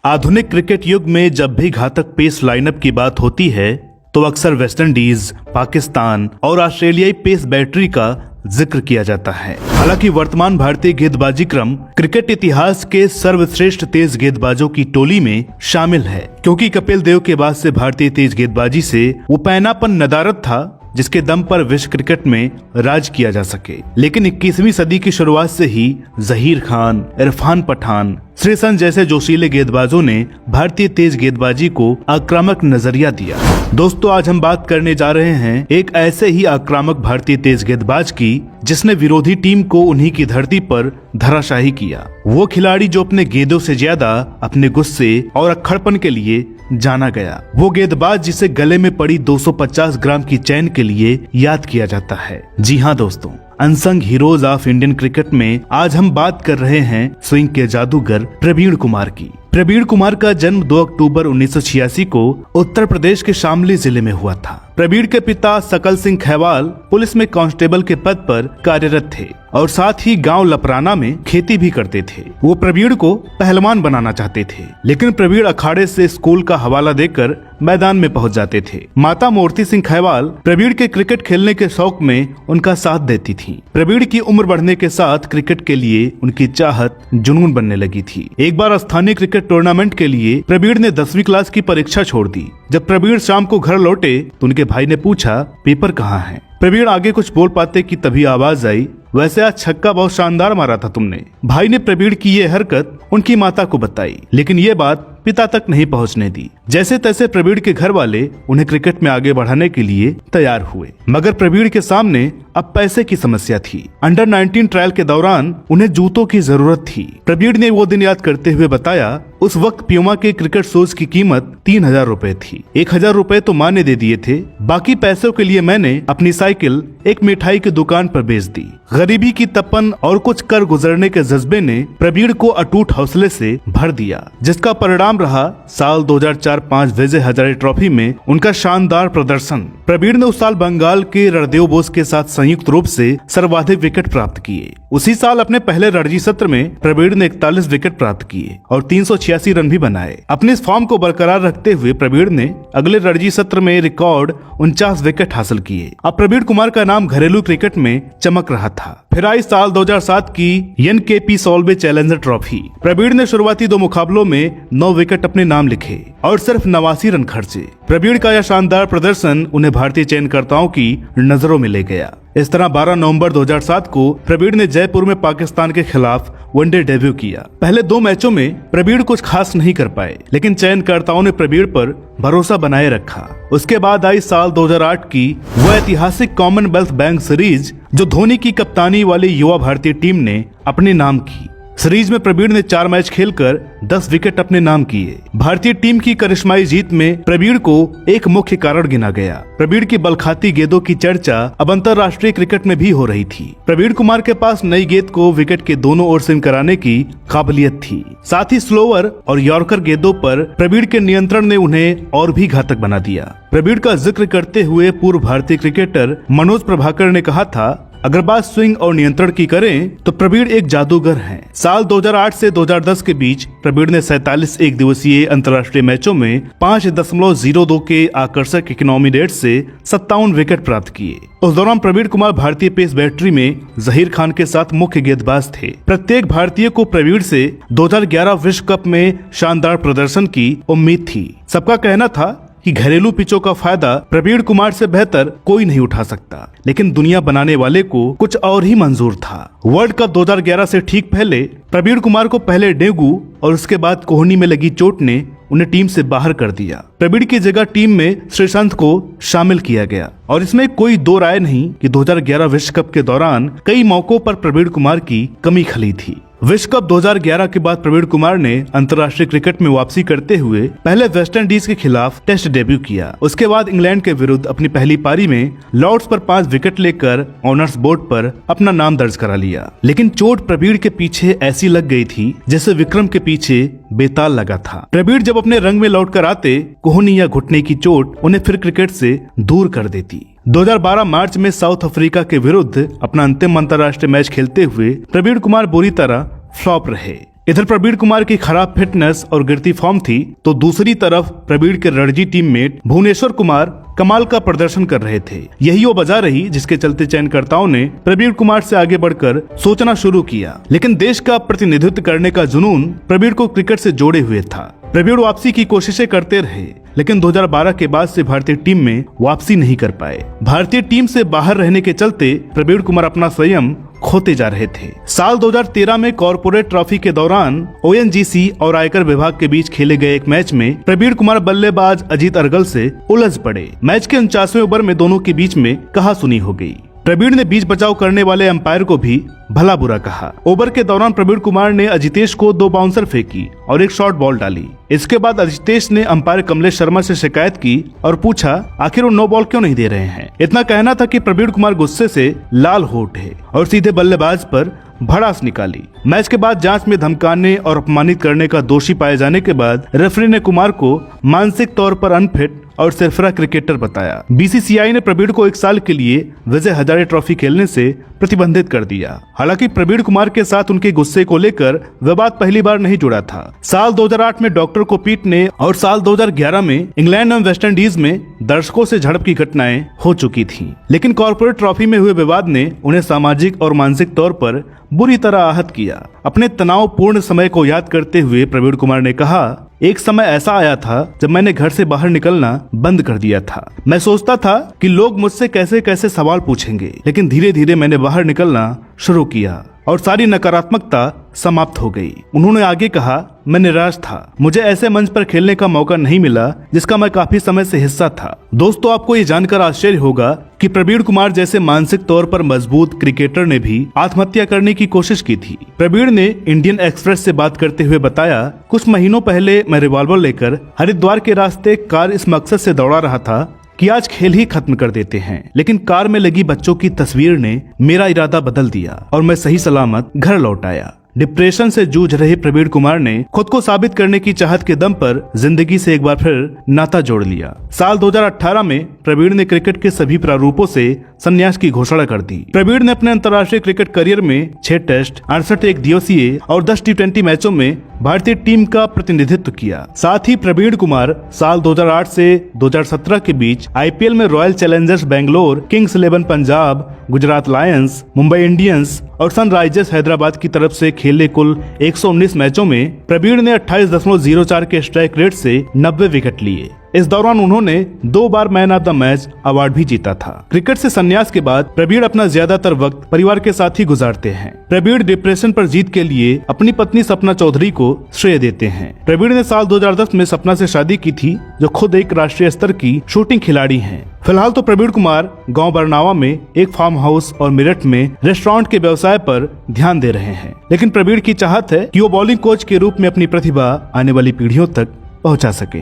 आधुनिक क्रिकेट युग में जब भी घातक पेस लाइनअप की बात होती है तो अक्सर वेस्टइंडीज, पाकिस्तान और ऑस्ट्रेलियाई पेस बैटरी का जिक्र किया जाता है। हालांकि वर्तमान भारतीय गेंदबाजी क्रम क्रिकेट इतिहास के सर्वश्रेष्ठ तेज गेंदबाजों की टोली में शामिल है, क्योंकि कपिल देव के बाद से भारतीय तेज गेंदबाजी से वो पैनापन नदारद था जिसके दम पर विश्व क्रिकेट में राज किया जा सके। लेकिन 21वीं सदी की शुरुआत से ही जहीर खान, इरफान पठान, श्रीसंत जैसे जोशीले गेंदबाजों ने भारतीय तेज गेंदबाजी को आक्रामक नजरिया दिया। दोस्तों, आज हम बात करने जा रहे हैं एक ऐसे ही आक्रामक भारतीय तेज गेंदबाज की जिसने विरोधी टीम को उन्हीं की धरती पर धराशाही किया। वो खिलाड़ी जो अपने गेंदों से ज्यादा अपने गुस्से और अक्खड़पन के लिए जाना गया। वो गेंदबाज जिसे गले में पड़ी 250 ग्राम की चैन के लिए याद किया जाता है। जी हाँ दोस्तों, unsung heroes of Indian cricket में आज हम बात कर रहे हैं स्विंग के जादूगर प्रवीण कुमार की। प्रवीण कुमार का जन्म 2 अक्टूबर 1986 को उत्तर प्रदेश के शामली जिले में हुआ था। प्रवीण के पिता सकल सिंह खैवाल पुलिस में कांस्टेबल के पद पर कार्यरत थे और साथ ही गांव लपराना में खेती भी करते थे। वो प्रवीण को पहलवान बनाना चाहते थे, लेकिन प्रवीण अखाड़े से स्कूल का हवाला देकर मैदान में पहुंच जाते थे। माता मूर्ति सिंह खैवाल प्रवीण के क्रिकेट खेलने के शौक में उनका साथ देती थी। प्रवीण की उम्र बढ़ने के साथ क्रिकेट के लिए उनकी चाहत जुनून बनने लगी थी। एक बार स्थानीय क्रिकेट टूर्नामेंट के लिए प्रवीण ने 10वीं क्लास की परीक्षा छोड़ दी। जब प्रवीण शाम को घर लौटे तो उनके भाई ने पूछा, पेपर कहाँ है? प्रवीण आगे कुछ बोल पाते कि तभी आवाज आई, वैसे आज छक्का बहुत शानदार मारा था तुमने। भाई ने प्रवीण की ये हरकत उनकी माता को बताई, लेकिन ये बात पिता तक नहीं पहुंचने दी। जैसे तैसे प्रवीण के घर वाले उन्हें क्रिकेट में आगे बढ़ाने के लिए तैयार हुए, मगर प्रवीण के सामने अब पैसे की समस्या थी। अंडर 19 ट्रायल के दौरान उन्हें जूतों की जरूरत थी। प्रवीण ने वो दिन याद करते हुए बताया, उस वक्त प्यूमा के क्रिकेट शूज की कीमत 3000 रुपए थी। 1000 रुपए तो माँ ने दे दिए थे, बाकी पैसों के लिए मैंने अपनी साइकिल एक मिठाई की दुकान पर बेच दी। गरीबी की तपन और कुछ कर गुजरने के जज्बे ने प्रवीण को अटूट हौसले से भर दिया, जिसका परिणाम रहा साल 2004-05 विजय हजारे ट्रॉफी में उनका शानदार प्रदर्शन। प्रवीण ने उस साल बंगाल के रणदेव बोस के साथ संयुक्त रूप से सर्वाधिक विकेट प्राप्त किए। उसी साल अपने पहले रणजी सत्र में प्रवीण ने 41 विकेट प्राप्त किए और 386 रन भी बनाए। अपने इस फॉर्म को बरकरार रखते हुए प्रवीण ने अगले रणजी सत्र में रिकॉर्ड 49 विकेट हासिल किए। अब प्रवीण कुमार का नाम घरेलू क्रिकेट में चमक रहा था। फिर आई साल 2007 की एनकेपी सॉल्वे चैलेंजर ट्रॉफी। प्रवीण ने शुरुआती 2 मुकाबलों में 9 विकेट अपने नाम लिखे और सिर्फ 89 रन खर्चे। प्रवीण का यह शानदार प्रदर्शन उन्हें भारतीय चयनकर्ताओं की नजरों में ले गया। इस तरह 12 नवंबर 2007 को प्रवीण ने जयपुर में पाकिस्तान के खिलाफ वनडे डेब्यू किया। पहले 2 मैचों में प्रवीण कुछ खास नहीं कर पाए, लेकिन चयनकर्ताओं ने प्रवीण पर भरोसा बनाए रखा। उसके बाद आई साल 2008 की वह ऐतिहासिक कॉमनवेल्थ बैंक सीरीज जो धोनी की कप्तानी वाली युवा भारतीय टीम ने अपने नाम की। सीरीज में प्रवीण ने 4 मैच खेलकर 10 विकेट अपने नाम किए। भारतीय टीम की करिश्माई जीत में प्रवीण को एक मुख्य कारण गिना गया। प्रवीण की बलखाती गेंदों की चर्चा अब अंतर्राष्ट्रीय क्रिकेट में भी हो रही थी। प्रवीण कुमार के पास नई गेंद को विकेट के दोनों ओर स्विंग कराने की काबिलियत थी। साथ ही स्लोअर और यॉर्कर गेंदों पर प्रवीण के नियंत्रण ने उन्हें और भी घातक बना दिया। प्रवीण का जिक्र करते हुए पूर्व भारतीय क्रिकेटर मनोज प्रभाकर ने कहा था, अगर बात स्विंग और नियंत्रण की करें तो प्रवीण एक जादूगर हैं। साल 2008 से 2010 के बीच प्रवीण ने 47 एक दिवसीय अंतर्राष्ट्रीय मैचों में 5.02 के आकर्षक इकोनॉमी रेट से 57 विकेट प्राप्त किए। उस दौरान प्रवीण कुमार भारतीय पेस बैटरी में जहीर खान के साथ मुख्य गेंदबाज थे। प्रत्येक भारतीय को प्रवीण से 2011 विश्व कप में शानदार प्रदर्शन की उम्मीद थी। सबका कहना था कि घरेलू पिचों का फायदा प्रवीण कुमार से बेहतर कोई नहीं उठा सकता, लेकिन दुनिया बनाने वाले को कुछ और ही मंजूर था। वर्ल्ड कप 2011 से ठीक पहले प्रवीण कुमार को पहले डेंगू और उसके बाद कोहनी में लगी चोट ने उन्हें टीम से बाहर कर दिया। प्रवीण की जगह टीम में श्रीसंत को शामिल किया गया और इसमें कोई 2 राय नहीं कि 2011 विश्व कप के दौरान कई मौकों पर प्रवीण कुमार की कमी खली थी। विश्व कप 2011 के बाद प्रवीण कुमार ने अंतर्राष्ट्रीय क्रिकेट में वापसी करते हुए पहले वेस्टइंडीज के खिलाफ टेस्ट डेब्यू किया। उसके बाद इंग्लैंड के विरुद्ध अपनी पहली पारी में लॉर्ड्स पर 5 विकेट लेकर ऑनर्स बोर्ड पर अपना नाम दर्ज करा लिया। लेकिन चोट प्रवीण के पीछे ऐसी लग गई थी जैसे विक्रम के पीछे बेताल लगा था। प्रवीण जब अपने रंग में लौट कर आते, कोहनी या घुटने की चोट उन्हें फिर क्रिकेट से दूर कर देती। 2012 मार्च में साउथ अफ्रीका के विरुद्ध अपना अंतिम अंतर्राष्ट्रीय मैच खेलते हुए प्रवीण कुमार बुरी तरह फ्लॉप रहे। इधर प्रवीण कुमार की खराब फिटनेस और गिरती फॉर्म थी, तो दूसरी तरफ प्रवीण के रणजी टीममेट भुवनेश्वर कुमार कमाल का प्रदर्शन कर रहे थे। यही वो वजह रही जिसके चलते चयनकर्ताओं ने प्रवीण कुमार से आगे बढ़कर सोचना शुरू किया। लेकिन देश का प्रतिनिधित्व करने का जुनून प्रवीण को क्रिकेट से जोड़े हुए था। प्रवीण वापसी की कोशिशें करते रहे, लेकिन 2012 के बाद से भारतीय टीम में वापसी नहीं कर पाए। भारतीय टीम से बाहर रहने के चलते प्रवीण कुमार अपना संयम खोते जा रहे थे। साल 2013 में कॉर्पोरेट ट्रॉफी के दौरान ओएनजीसी और आयकर विभाग के बीच खेले गए एक मैच में प्रवीण कुमार बल्लेबाज अजीत अर्गल से उलझ पड़े। मैच के 49वें ओवर में दोनों के बीच में कहासुनी हो गई। प्रवीण ने बीच बचाव करने वाले अंपायर को भी भला बुरा कहा। ओवर के दौरान प्रवीण कुमार ने अजितेश को 2 बाउंसर फेंकी और एक शॉर्ट बॉल डाली। इसके बाद अजितेश ने अंपायर कमलेश शर्मा से शिकायत की और पूछा आखिर वो 9 बॉल क्यों नहीं दे रहे हैं। इतना कहना था कि प्रवीण कुमार गुस्से से लाल हो उठे और सीधे बल्लेबाज पर भड़ास निकाली। मैच के बाद जांच में धमकाने और अपमानित करने का दोषी पाए जाने के बाद रेफरी ने कुमार को मानसिक तौर पर अनफिट और सिरफरा क्रिकेटर बताया। बीसीसीआई ने प्रवीण को 1 साल के लिए विजय हजारे ट्रॉफी खेलने से प्रतिबंधित कर दिया। हालांकि प्रवीण कुमार के साथ उनके गुस्से को लेकर विवाद पहली बार नहीं जुड़ा था। साल 2008 में डॉक्टर को पीटने और साल 2011 में इंग्लैंड और वेस्टइंडीज में दर्शकों से झड़प की घटनाएं हो चुकी थीं। लेकिन कॉर्पोरेट ट्रॉफी में हुए विवाद ने उन्हें सामाजिक और मानसिक तौर पर बुरी तरह आहत किया। अपने तनावपूर्ण समय को याद करते हुए प्रवीण कुमार ने कहा, एक समय ऐसा आया था जब मैंने घर से बाहर निकलना बंद कर दिया था। मैं सोचता था कि लोग मुझसे कैसे कैसे सवाल पूछेंगे, लेकिन धीरे धीरे मैंने बाहर निकलना शुरू किया और सारी नकारात्मकता समाप्त हो गई। उन्होंने आगे कहा, मैं निराश था। मुझे ऐसे मंच पर खेलने का मौका नहीं मिला जिसका मैं काफी समय से हिस्सा था। दोस्तों, आपको ये जानकर आश्चर्य होगा कि प्रवीण कुमार जैसे मानसिक तौर पर मजबूत क्रिकेटर ने भी आत्महत्या करने की कोशिश की थी। प्रवीण ने इंडियन एक्सप्रेस से बात करते हुए बताया, कुछ महीनों पहले मैं रिवॉल्वर लेकर हरिद्वार के रास्ते कार इस मकसद से दौड़ा रहा था कि आज खेल ही खत्म कर देते हैं, लेकिन कार में लगी बच्चों की तस्वीर ने मेरा इरादा बदल दिया और मैं सही सलामत घर लौट आया। डिप्रेशन से जूझ रहे प्रवीण कुमार ने खुद को साबित करने की चाहत के दम पर जिंदगी से एक बार फिर नाता जोड़ लिया। साल 2018 में प्रवीण ने क्रिकेट के सभी प्रारूपों से संन्यास की घोषणा कर दी। प्रवीण ने अपने अंतर्राष्ट्रीय क्रिकेट करियर में 6 टेस्ट, 68 एक दिवसीय और 10 T20 मैचों में भारतीय टीम का प्रतिनिधित्व किया। साथ ही प्रवीण कुमार साल 2008 से 2017 के बीच आईपीएल में royal Challengers Bangalore, Kings 11 Punjab, Gujarat Lions, Mumbai Indians और सनराइजर्स हैदराबाद की तरफ से खेले कुल 119 मैचों में प्रवीण ने 28.04 के स्ट्राइक रेट से 90 विकेट लिए। इस दौरान उन्होंने 2 बार man of the match award भी जीता था। क्रिकेट से संन्यास के बाद प्रवीण अपना ज्यादातर वक्त परिवार के साथ ही गुजारते हैं। प्रवीण डिप्रेशन पर जीत के लिए अपनी पत्नी सपना चौधरी को श्रेय देते हैं। प्रवीण ने साल 2010 में सपना से शादी की थी, जो खुद एक राष्ट्रीय स्तर की शूटिंग खिलाड़ी हैं। फिलहाल तो प्रवीण कुमार गांव बरनावा में एक फार्म हाउस और मेरठ में रेस्टोरेंट के व्यवसाय पर ध्यान दे रहे हैं। लेकिन प्रवीण की चाहत है कि वो बॉलिंग कोच के रूप में अपनी प्रतिभा आने वाली पीढ़ियों तक पहुंचा सके।